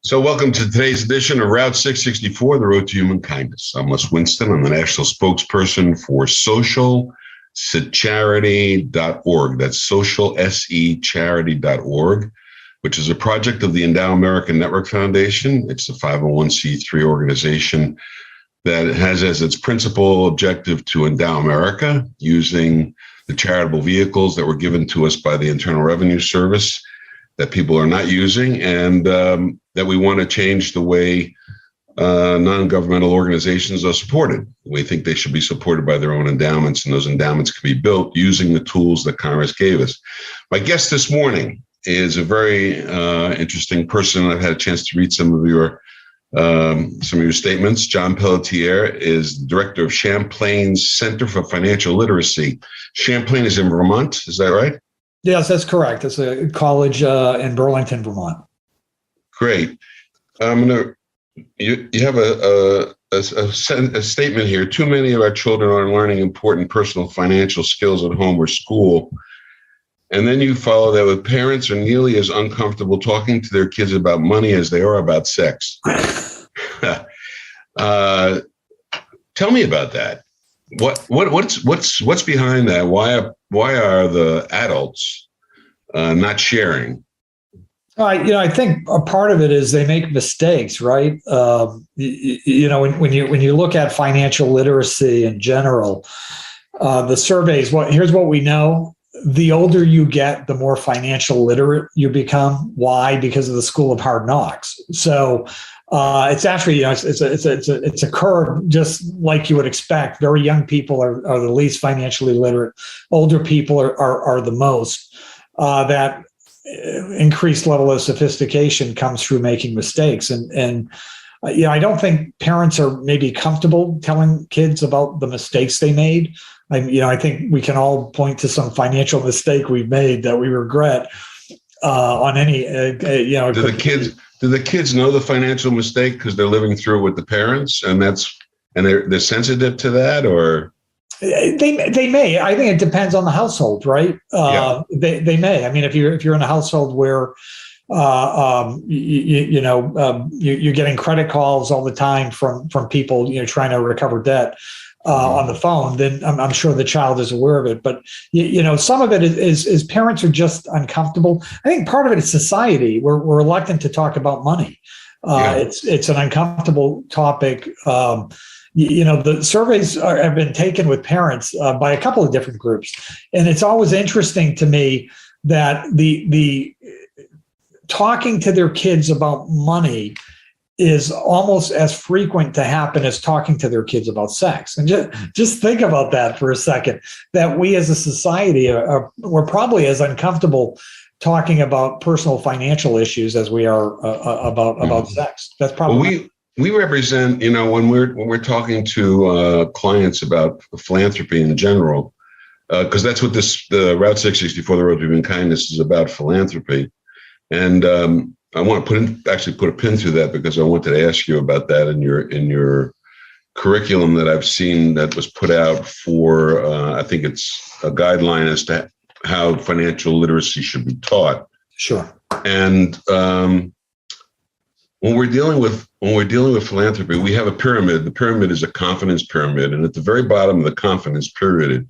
So welcome to today's edition of Route 664, The Road to Human Kindness. I'm Les Winston. I'm the national spokesperson for socialcharity.org. That's socialsecharity.org, which is a project of the Endow America Network Foundation. It's a 501c3 organization that has as its principal objective to endow America using the charitable vehicles that were given to us by the Internal Revenue Service that people are not using, and that we want to change the way non-governmental organizations are supported. We think they should be supported by their own endowments, and those endowments can be built using the tools that Congress gave us. My guest this morning is a very interesting person. I've had a chance to read some of your statements. John Pelletier is director of Champlain's Center for Financial Literacy. Champlain is in Vermont, is that right? Yes, that's correct. It's a college in Burlington, Vermont. Great. You have a statement here. Too many of our children are learning important personal financial skills at home or school. And then you follow that with parents are nearly as uncomfortable talking to their kids about money as they are about sex. Tell me about that. What's behind that? Why are the adults not sharing? I think a part of it is they make mistakes, right? When you look at financial literacy in general, the surveys. Here's what we know: the older you get, the more financial literate you become. Why? Because of the school of hard knocks. So. It's actually, it's a curve, just like you would expect. Very young people are the least financially literate. Older people are the most. That increased level of sophistication comes through making mistakes. And I don't think parents are maybe comfortable telling kids about the mistakes they made. I think we can all point to some financial mistake we've made that we regret on any, Do the kids know the financial mistake because they're living through it with the parents, and they're sensitive to that, or they may? I think it depends on the household, right? Yeah. They may. I mean, if you're in a household where you're getting credit calls all the time from people trying to recover debt on the phone, then I'm sure the child is aware of it. But some of it is parents are just uncomfortable. I think part of it is society. We're reluctant to talk about money. It's an uncomfortable topic. The surveys have been taken with parents by a couple of different groups, and it's always interesting to me that the talking to their kids about money is almost as frequent to happen as talking to their kids about sex. And just think about that for a second, that we as a society we're probably as uncomfortable talking about personal financial issues as we are about sex. That's probably we represent, when we're talking to clients about philanthropy in general, because that's what the Route 664, The Road to Human Kindness, is about, philanthropy. And I want to put a pin through that, because I wanted to ask you about that in your curriculum that I've seen that was put out for, I think it's a guideline as to how financial literacy should be taught. Sure. And when we're dealing with philanthropy, we have a pyramid. The pyramid is a confidence pyramid, and at the very bottom of the confidence pyramid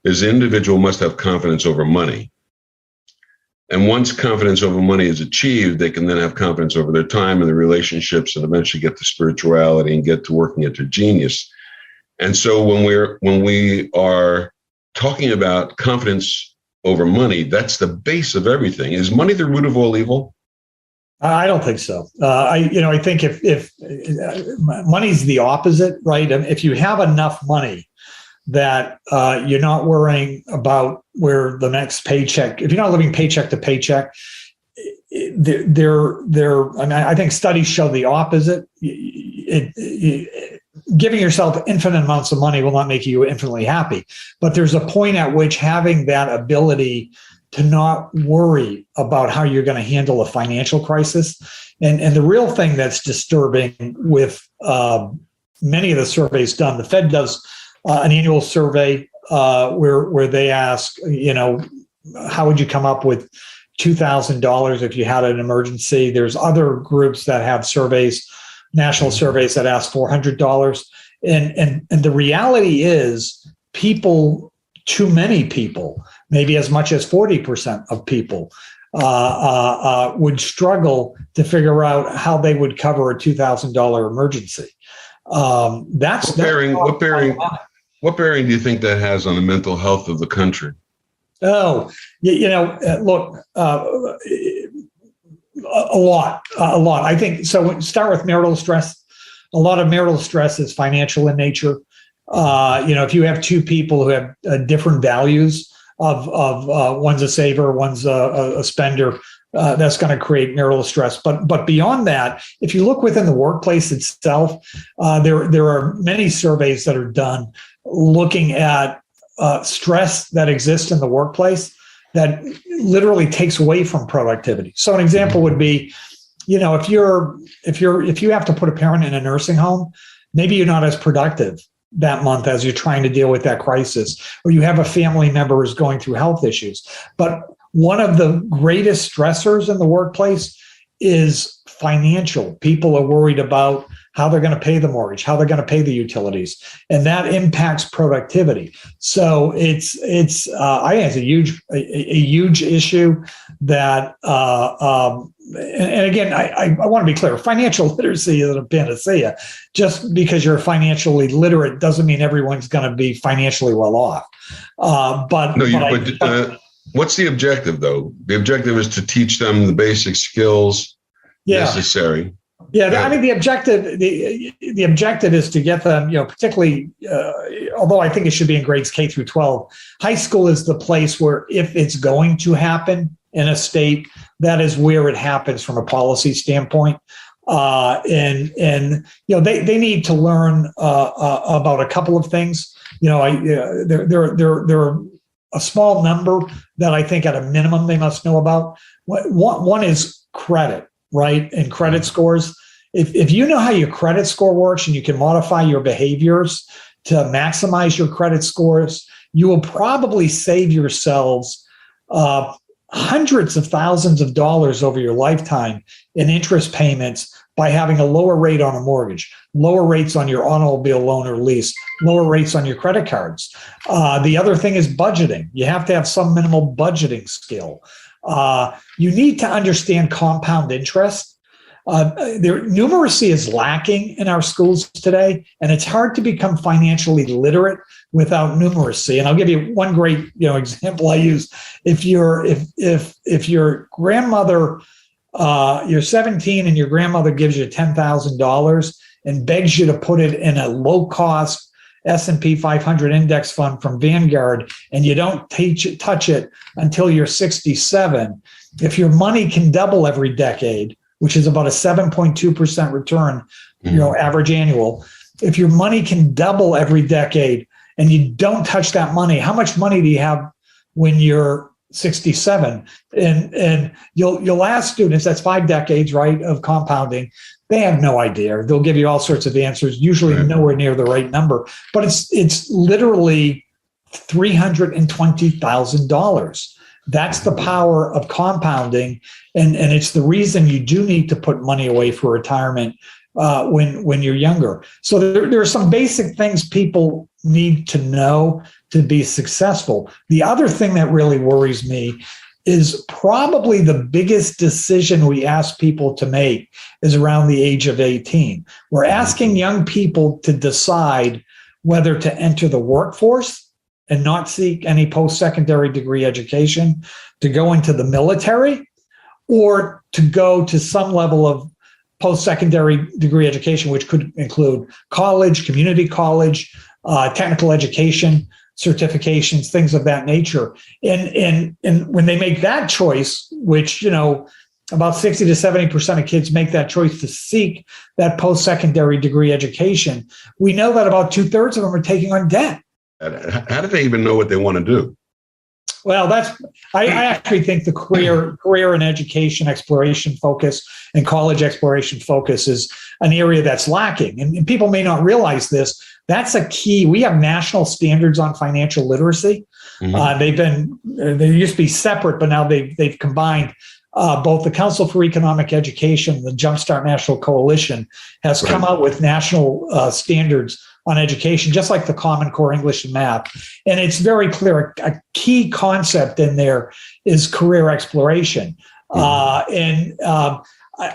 is the individual must have confidence over money. And once confidence over money is achieved, they can then have confidence over their time and their relationships, and eventually get to spirituality and get to working at their genius. And so when we are talking about confidence over money, that's the base of everything. Is money the root of all evil? I don't think so. I think if money's the opposite, right? If you have enough money that you're not worrying about where the next paycheck, if you're not living paycheck to paycheck, I think studies show the opposite. Giving yourself infinite amounts of money will not make you infinitely happy. But there's a point at which having that ability to not worry about how you're going to handle a financial crisis. And the real thing that's disturbing with many of the surveys done, the Fed does an annual survey where they ask, how would you come up with $2,000 if you had an emergency. There's other groups that have surveys, national surveys that ask $400. And the reality is people, too many people, maybe as much as 40% of people would struggle to figure out how they would cover a $2,000 emergency. What bearing do you think that has on the mental health of the country? Oh, look, a lot. I think so. Start with marital stress. A lot of marital stress is financial in nature. If you have two people who have different values of one's a saver, one's a spender, that's going to create marital stress. But beyond that, if you look within the workplace itself, there are many surveys that are done looking at stress that exists in the workplace that literally takes away from productivity. So an example would be, if you have to put a parent in a nursing home, maybe you're not as productive that month as you're trying to deal with that crisis, or you have a family member who's going through health issues. But one of the greatest stressors in the workplace is financial. People are worried about how they're going to pay the mortgage, how they're going to pay the utilities, and that impacts productivity. So I think it's a huge issue that, and again, I want to be clear, financial literacy isn't a panacea. Just because you're financially literate doesn't mean everyone's going to be financially well off. What's the objective, though? The objective is to teach them the basic skills necessary. Yeah, I mean, the objective is to get them, particularly, although I think it should be in grades K through 12, high school is the place where if it's going to happen in a state, that is where it happens from a policy standpoint. They need to learn about a couple of things. There are a small number that I think at a minimum they must know about. One is credit. Right? And credit scores. If you know how your credit score works and you can modify your behaviors to maximize your credit scores, you will probably save yourselves hundreds of thousands of dollars over your lifetime in interest payments by having a lower rate on a mortgage, lower rates on your automobile loan or lease, lower rates on your credit cards. The other thing is budgeting. You have to have some minimal budgeting skill. You need to understand compound interest. Numeracy is lacking in our schools today, and it's hard to become financially literate without numeracy. And I'll give you one great, example I use. If your grandmother, you're 17 and your grandmother gives you $10,000 and begs you to put it in a low-cost S&P 500 index fund from Vanguard, and you don't touch it until you're 67, if your money can double every decade, which is about a 7.2% return, average annual, if your money can double every decade and you don't touch that money, how much money do you have when you're 67? And you'll ask students, that's 5 decades, right, of compounding. They have no idea. They'll give you all sorts of answers, usually nowhere near the right number. But it's literally $320,000. That's the power of compounding, and it's the reason you do need to put money away for retirement when you're younger. So there are some basic things people need to know to be successful. The other thing that really worries me is probably the biggest decision we ask people to make is around the age of 18. We're asking young people to decide whether to enter the workforce and not seek any post-secondary degree education, to go into the military, or to go to some level of post-secondary degree education, which could include college, community college, technical education, certifications, things of that nature. And when they make that choice, which, about 60 to 70% of kids make that choice to seek that post-secondary degree education, we know that about 2/3 of them are taking on debt. How do they even know what they want to do? Well, I actually think the career and education exploration focus and college exploration focus is an area that's lacking. And people may not realize this. That's a key. We have national standards on financial literacy. They used to be separate, but now they've combined. Both the Council for Economic Education, the Jumpstart National Coalition, has come out with national standards on education, just like the Common Core English and Math. And it's very clear. A key concept in there is career exploration. I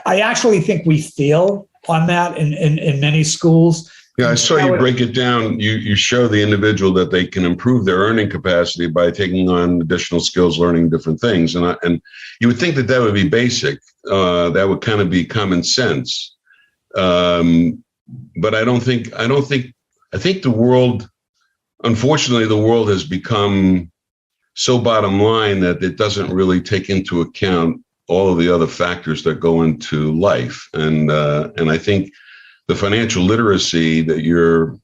actually think we fail on that in many schools. Yeah, I saw you break it down. You show the individual that they can improve their earning capacity by taking on additional skills, learning different things. And you would think that would be basic. That would kind of be common sense. But I think the world, unfortunately, the world has become so bottom line that it doesn't really take into account all of the other factors that go into life. And I think the financial literacy that are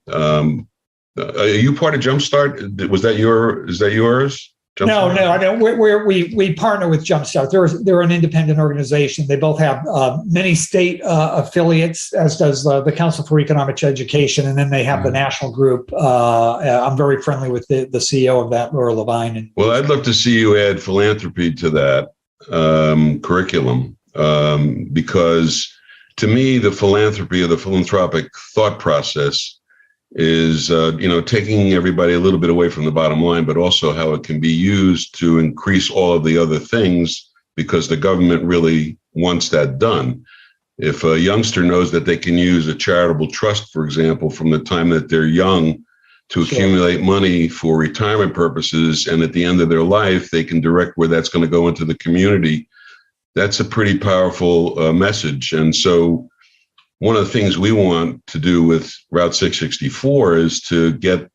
you part of Jumpstart? Is that yours? Jumpstart? No. We partner with Jumpstart. They're an independent organization. They both have many state affiliates, as does the Council for Economic Education, and then they have the national group. I'm very friendly with the CEO of that, Laura Levine. Well, I'd love to see you add philanthropy to that curriculum, because to me, the philanthropy or the philanthropic thought process is, taking everybody a little bit away from the bottom line, but also how it can be used to increase all of the other things, because the government really wants that done. If a youngster knows that they can use a charitable trust, for example, from the time that they're young to accumulate money for retirement purposes, and at the end of their life, they can direct where that's going to go into the community, that's a pretty powerful message. And so one of the things we want to do with Route 664 is to get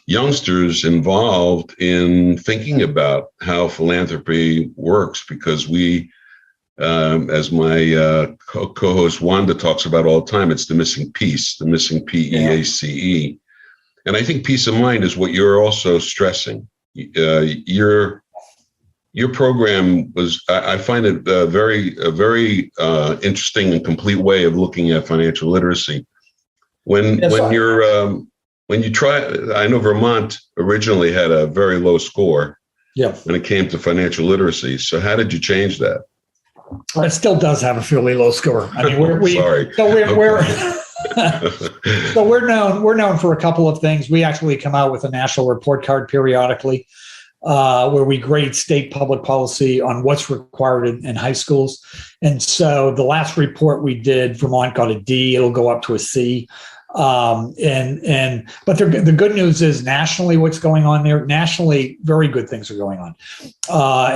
youngsters involved in thinking about how philanthropy works, because we, as my co-host Wanda talks about all the time, it's the missing piece, the missing PEACE. And I think peace of mind is what you're also stressing. Your program was, I find it a very interesting and complete way of looking at financial literacy. When you try, I know Vermont originally had a very low score when it came to financial literacy. So how did you change that? It still does have a fairly low score. I mean, sorry. So we're known for a couple of things. We actually come out with a national report card periodically, where we grade state public policy on what's required in high schools. And so the last report we did, Vermont got a D. It'll go up to a C. But the good news is nationally, what's going on there? Nationally, very good things are going on.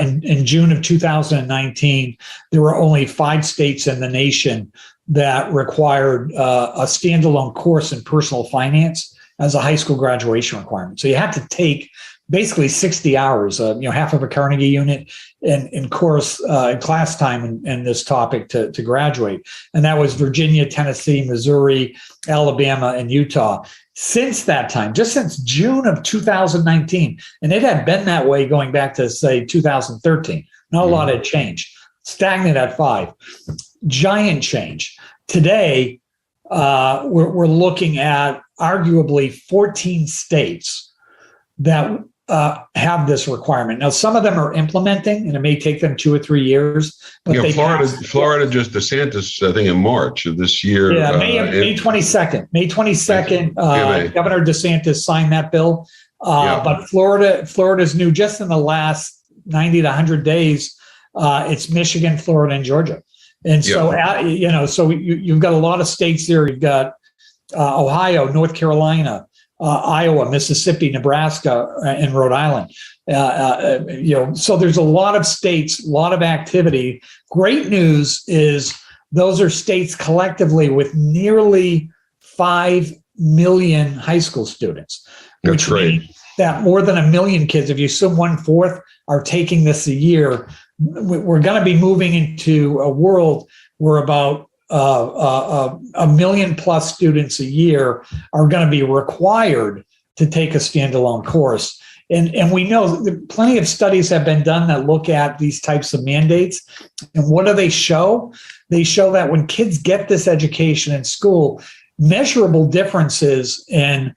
In June of 2019, there were only 5 states in the nation that required a standalone course in personal finance as a high school graduation requirement. So you have to take basically 60 hours, half of a Carnegie unit in course in class time in this topic to graduate. And that was Virginia, Tennessee, Missouri, Alabama, and Utah. Since that time, just since June of 2019, and it had been that way going back to, say, 2013. Not a lot had changed. Stagnant at 5. Giant change. Today, we're looking at arguably 14 states that have this requirement. Now, some of them are implementing, and it may take them 2 or 3 years. But Florida just DeSantis, I think, in March of this year. Yeah, May 22nd. May 22nd, Governor DeSantis signed that bill. But Florida's new just in the last 90 to 100 days. It's Michigan, Florida, and Georgia. And so, so you've got a lot of states there. You've got Ohio, North Carolina, Iowa, Mississippi, Nebraska, and Rhode Island. So there's a lot of states, a lot of activity. Great news is those are states collectively with nearly 5 million high school students. That's which means that more than 1 million kids, if you assume 1/4 are taking this a year, we're going to be moving into a world where about 1 million plus students a year are going to be required to take a standalone course. And we know that plenty of studies have been done that look at these types of mandates. And what do they show? They show that when kids get this education in school, measurable differences in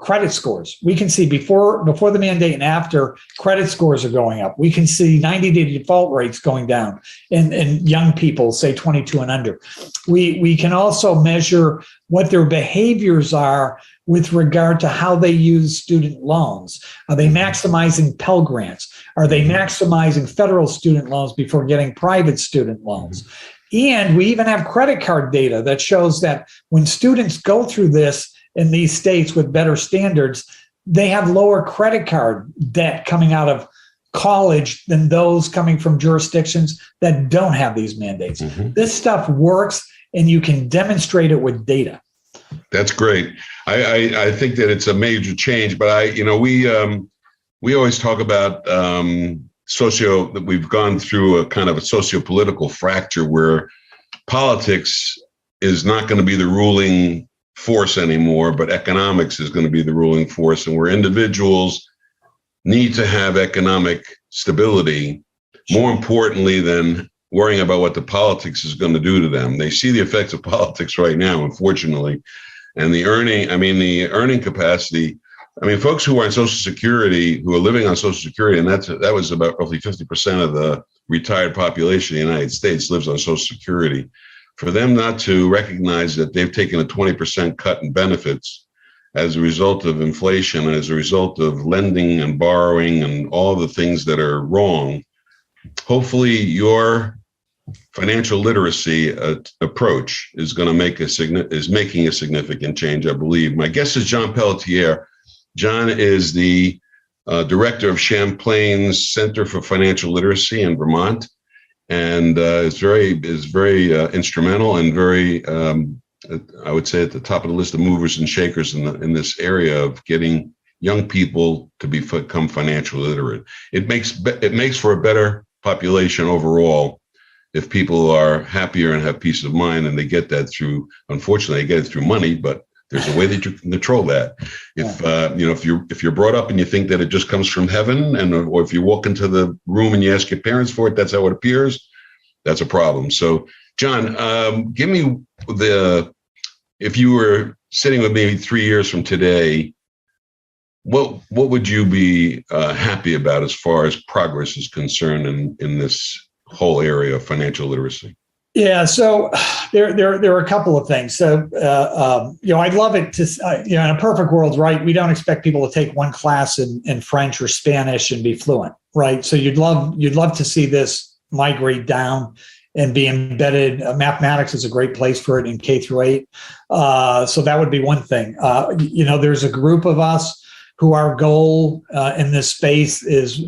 credit scores. We can see before the mandate and after, credit scores are going up. We can see 90-day default rates going down in young people, say 22 and under. We can also measure what their behaviors are with regard to how they use student loans. Are they maximizing Pell Grants? Are they maximizing federal student loans before getting private student loans? And we even have credit card data that shows that when students go through this in these states with better standards, they have lower credit card debt coming out of college than those coming from jurisdictions that don't have these mandates. This stuff works, and you can demonstrate it with data. That's great. I think that it's a major change, but we always talk about that we've gone through a kind of a socio-political fracture where politics is not going to be the ruling force anymore, but economics is going to be the ruling force, and where individuals need to have economic stability more importantly than worrying about what the politics is going to do to them. They see the effects of politics right now, unfortunately, and the earning capacity. Folks who are on Social Security, who are living on Social Security, and that was about roughly 50% of the retired population of the United States lives on Social Security. For them not to recognize that they've taken a 20% cut in benefits as a result of inflation, and as a result of lending and borrowing and all the things that are wrong, hopefully your financial literacy approach is going to making a significant change, I believe. My guest is John Pelletier. John is the director of Champlain's Center for Financial Literacy in Vermont, and is very instrumental and very, I would say, at the top of the list of movers and shakers in this area of getting young people to become financially literate. It makes for a better population overall if people are happier and have peace of mind, and they get that unfortunately, they get it through money, but there's a way that you can control that. If you're brought up and you think that it just comes from heaven, or if you walk into the room and you ask your parents for it, that's how it appears. That's a problem. So, John, give me if you were sitting with me 3 years from today, what would you be happy about as far as progress is concerned in this whole area of financial literacy? Yeah, so there are a couple of things. So, I'd love it to, in a perfect world, right? We don't expect people to take one class in French or Spanish and be fluent, right? So you'd love to see this migrate down and be embedded. Mathematics is a great place for it in K through 8. So that would be one thing. There's a group of us who our goal in this space is,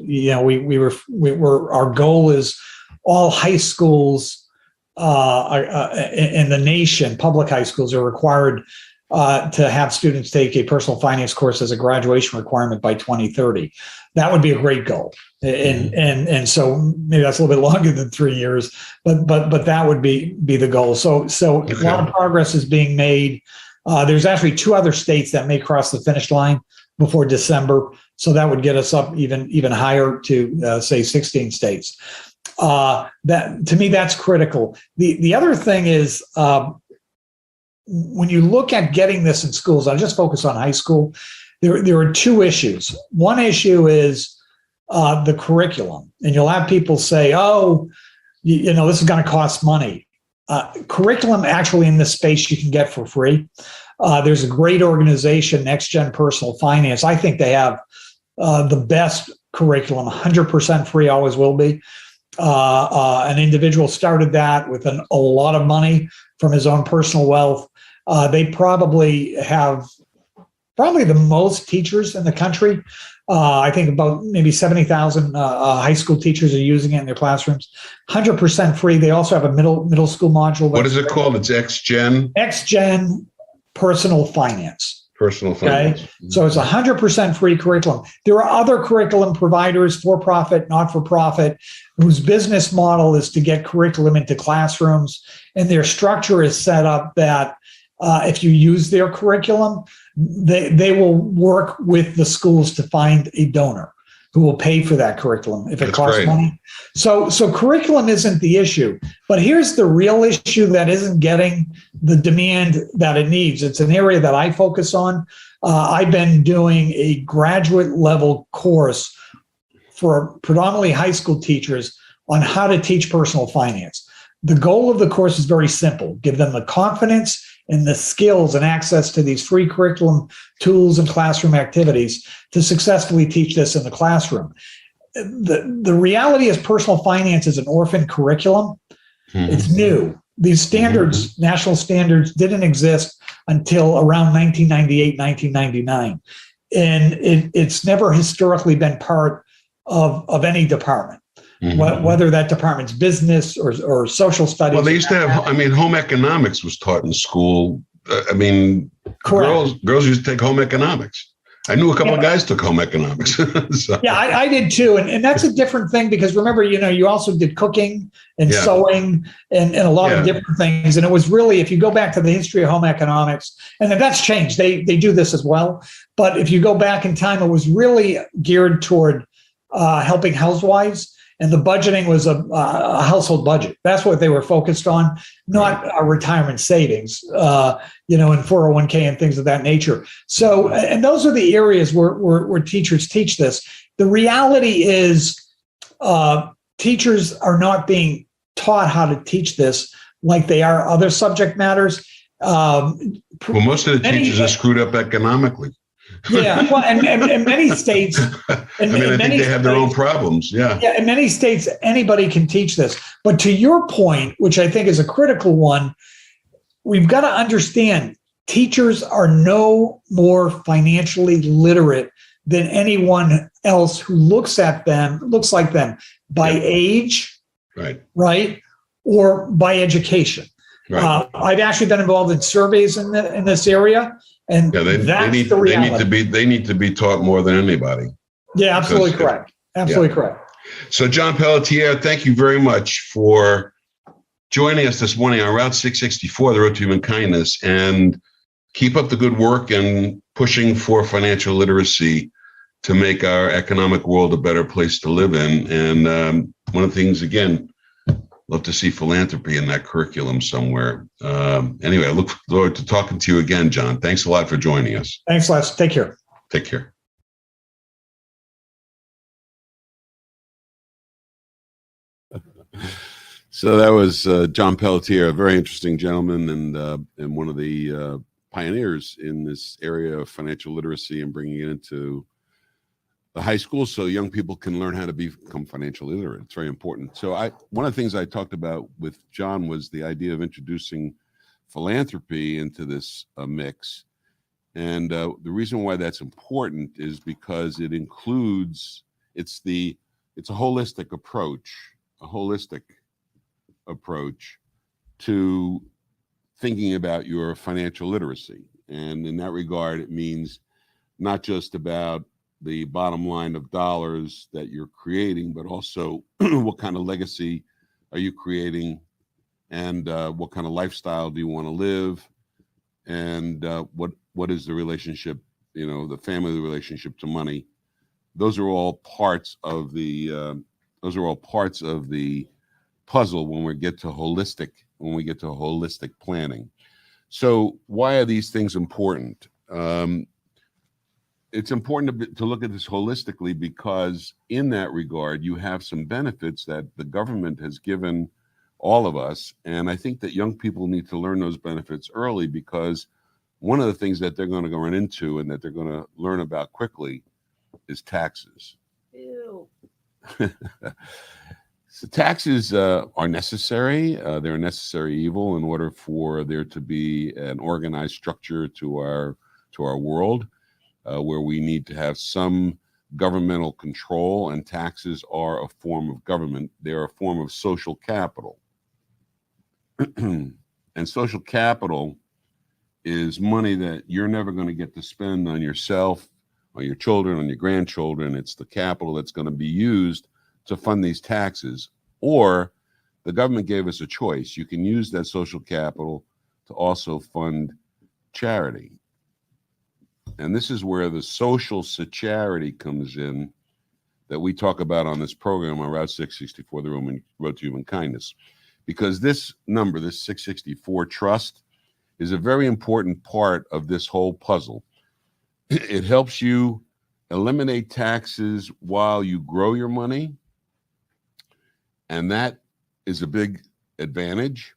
our goal is all high schools in the nation, public high schools, are required to have students take a personal finance course as a graduation requirement by 2030. That would be a great goal, and so maybe that's a little bit longer than 3 years, but that would be the goal. So okay. A lot of progress is being made. There's actually 2 other states that may cross the finish line before December, so that would get us up even higher to say 16 states. That, to me, that's critical. The other thing is, when you look at getting this in schools, I just focus on high school. There are 2 issues. One issue is the curriculum, and you'll have people say, "Oh, this is going to cost money." Curriculum, actually, in this space, you can get for free. There's a great organization, Next Gen Personal Finance. I think they have the best curriculum, 100% free, always will be. An individual started that with a lot of money from his own personal wealth. They probably have the most teachers in the country. I think about maybe 70,000 high school teachers are using it in their classrooms. 100% free. They also have a middle school module. What is it called? It's X-Gen? X-Gen Personal Finance. Personal finance. Okay. So it's 100% free curriculum. There are other curriculum providers, for-profit, not-for-profit, whose business model is to get curriculum into classrooms, and their structure is set up that if you use their curriculum, they will work with the schools to find a donor. who will pay for that curriculum if it That's costs great. money. So curriculum isn't the issue, but here's the real issue that isn't getting the demand that it needs. It's an area that I focus on. I've been doing a graduate level course for predominantly high school teachers on how to teach personal finance. The goal of the course is very simple: give them the confidence and the skills and access to these free curriculum tools and classroom activities to successfully teach this in the classroom. The reality is personal finance is an orphan curriculum. Mm-hmm. It's new. These standards, mm-hmm. national standards, didn't exist until around 1998, 1999. And it's never historically been part of any department. Mm-hmm. Whether that department's business or social studies. Well, they used to have, home economics was taught in school. Girls used to take home economics. I knew a couple of guys took home economics. So. Yeah, I did too. And that's a different thing because remember, you also did cooking and sewing and a lot of different things. And it was really, if you go back to the history of home economics, and that's changed, they do this as well. But if you go back in time, it was really geared toward helping housewives. And the budgeting was a household budget. That's what they were focused on, not retirement savings, and 401k and things of that nature. So, and those are the areas where teachers teach this. The reality is teachers are not being taught how to teach this like they are other subject matters. Well, most of the teachers are screwed up economically. Yeah, well, and many states. I think they have their own problems. Yeah. Yeah, in many states, anybody can teach this. But to your point, which I think is a critical one, we've got to understand teachers are no more financially literate than anyone else who looks like them by age, right, or by education. Right. I've actually been involved in surveys in this area. And they need to be taught more than anybody. Yeah, absolutely correct. Absolutely correct. So, John Pelletier, thank you very much for joining us this morning on Route 664, the Road to Human Kindness, and keep up the good work and pushing for financial literacy to make our economic world a better place to live in. And one of the things, again, love to see philanthropy in that curriculum somewhere. Anyway, I look forward to talking to you again, John. Thanks a lot for joining us. Thanks, Les. Take care. Take care. So that was John Pelletier, a very interesting gentleman and one of the pioneers in this area of financial literacy and bringing it into the high school so young people can learn how to become financially literate. It's very important. So one of the things I talked about with John was the idea of introducing philanthropy into this mix. And the reason why that's important is because it includes, it's a holistic approach to thinking about your financial literacy. And in that regard, it means not just about the bottom line of dollars that you're creating, but also what kind of legacy are you creating, and what kind of lifestyle do you want to live, and what is the relationship, the family relationship to money. Those are all parts of the puzzle when we get to holistic planning. So why are these things important? It's important to look at this holistically because in that regard, you have some benefits that the government has given all of us. And I think that young people need to learn those benefits early because one of the things that they're going to run into and that they're going to learn about quickly is taxes. Ew. So taxes are necessary. They're a necessary evil in order for there to be an organized structure to our world. Where we need to have some governmental control, and taxes are a form of government. They're a form of social capital. And social capital is money that you're never going to get to spend on yourself, on your children, on your grandchildren. It's the capital that's going to be used to fund these taxes. Or the government gave us a choice. You can use that social capital to also fund charity. And this is where the social charity comes in, that we talk about on this program on Route 664, the Road to Human Kindness, because this number, this 664 trust, is a very important part of this whole puzzle. It helps you eliminate taxes while you grow your money, and that is a big advantage.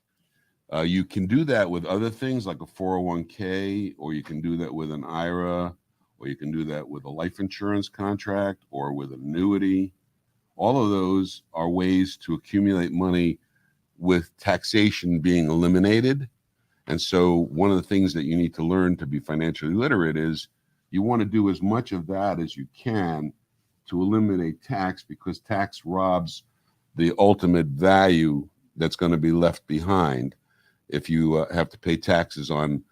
You can do that with other things like a 401k, or you can do that with an IRA, or you can do that with a life insurance contract or with an annuity. All of those are ways to accumulate money with taxation being eliminated. And so one of the things that you need to learn to be financially literate is you want to do as much of that as you can to eliminate tax, because tax robs the ultimate value that's going to be left behind. If you have to pay taxes on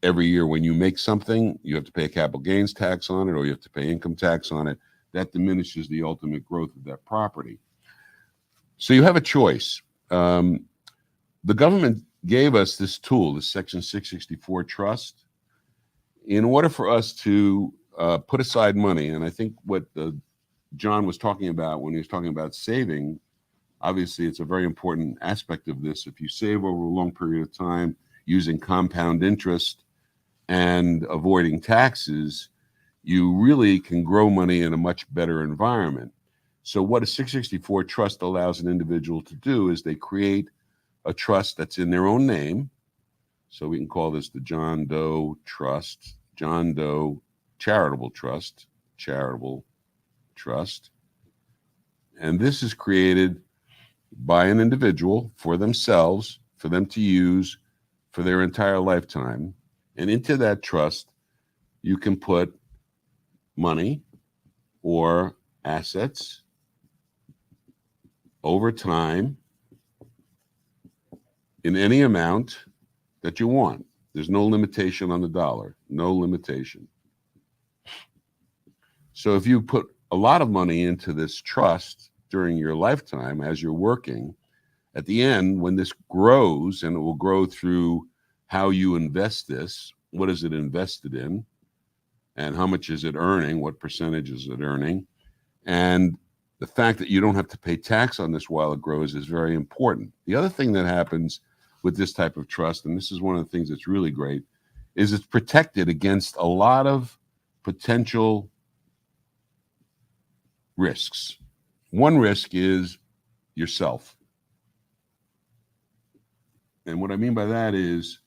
every year when you make something, you have to pay a capital gains tax on it, or you have to pay income tax on it, that diminishes the ultimate growth of that property. So you have a choice. The government gave us this tool, this Section 664 trust, in order for us to put aside money. And I think what John was talking about when he was talking about saving, obviously it's a very important aspect of this. If you save over a long period of time using compound interest and avoiding taxes, you really can grow money in a much better environment. So what a 664 trust allows an individual to do is they create a trust that's in their own name. So we can call this the John Doe Trust, John Doe Charitable Trust, Charitable Trust. And this is created by an individual for themselves, for them to use for their entire lifetime. And into that trust, you can put money or assets over time in any amount that you want. There's no limitation on the dollar, no limitation. So if you put a lot of money into this trust during your lifetime as you're working, at the end, when this grows, and it will grow through how you invest this, what is it invested in, and how much is it earning, what percentage is it earning, and the fact that you don't have to pay tax on this while it grows is very important. The other thing that happens with this type of trust, and this is one of the things that's really great, is it's protected against a lot of potential risks. One risk is yourself. And what I mean by that is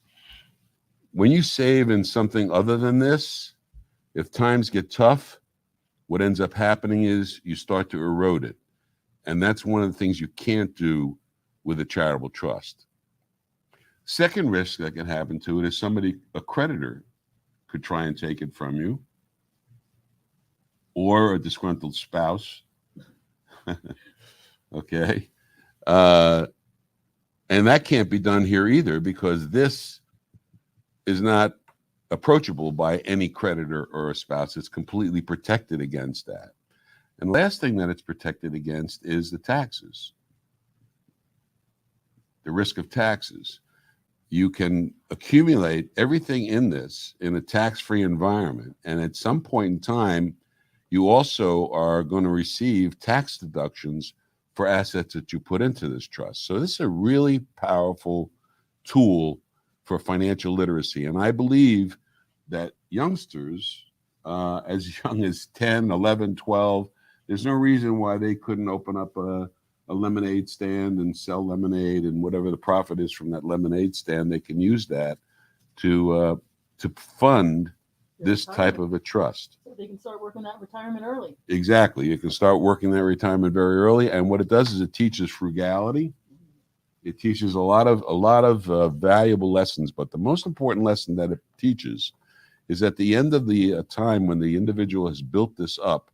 when you save in something other than this, if times get tough, what ends up happening is you start to erode it. And that's one of the things you can't do with a charitable trust. Second risk that can happen to it is somebody, a creditor, could try and take it from you, or a disgruntled spouse. Okay. And that can't be done here either, because this is not approachable by any creditor or a spouse. It's completely protected against that. And the last thing that it's protected against is the taxes, the risk of taxes. You can accumulate everything in this in a tax-free environment. And at some point in time, you also are going to receive tax deductions for assets that you put into this trust. So this is a really powerful tool for financial literacy. And I believe that youngsters, as young as 10, 11, 12, there's no reason why they couldn't open up a lemonade stand and sell lemonade, and whatever the profit is from that lemonade stand, they can use that to fund this type of a trust. So they can start working that retirement early. Exactly. You can start working that retirement very early. And what it does is it teaches frugality. It teaches a lot of valuable lessons. But the most important lesson that it teaches is at the end of the time when the individual has built this up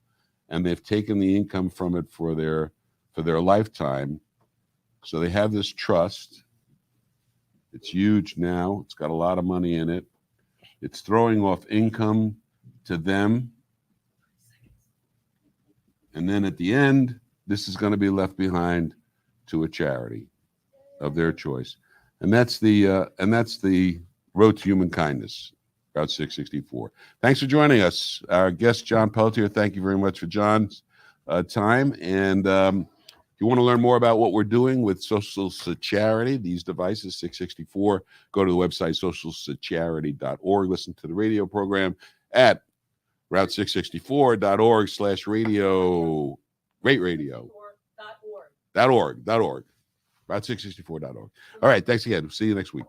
and they've taken the income from it for their lifetime. So they have this trust. It's huge now. It's got a lot of money in it. It's throwing off income to them. And then at the end, this is going to be left behind to a charity of their choice. And that's the Road to Human Kindness, Route 664. Thanks for joining us. Our guest, John Pelletier, thank you very much for John's time. And if you want to learn more about what we're doing with Social Security, these devices, 664, go to the website socialsecurity.org. Listen to the radio program at route664.org/radio. Rate radio. .org. Route664.org. All right. Thanks again. See you next week.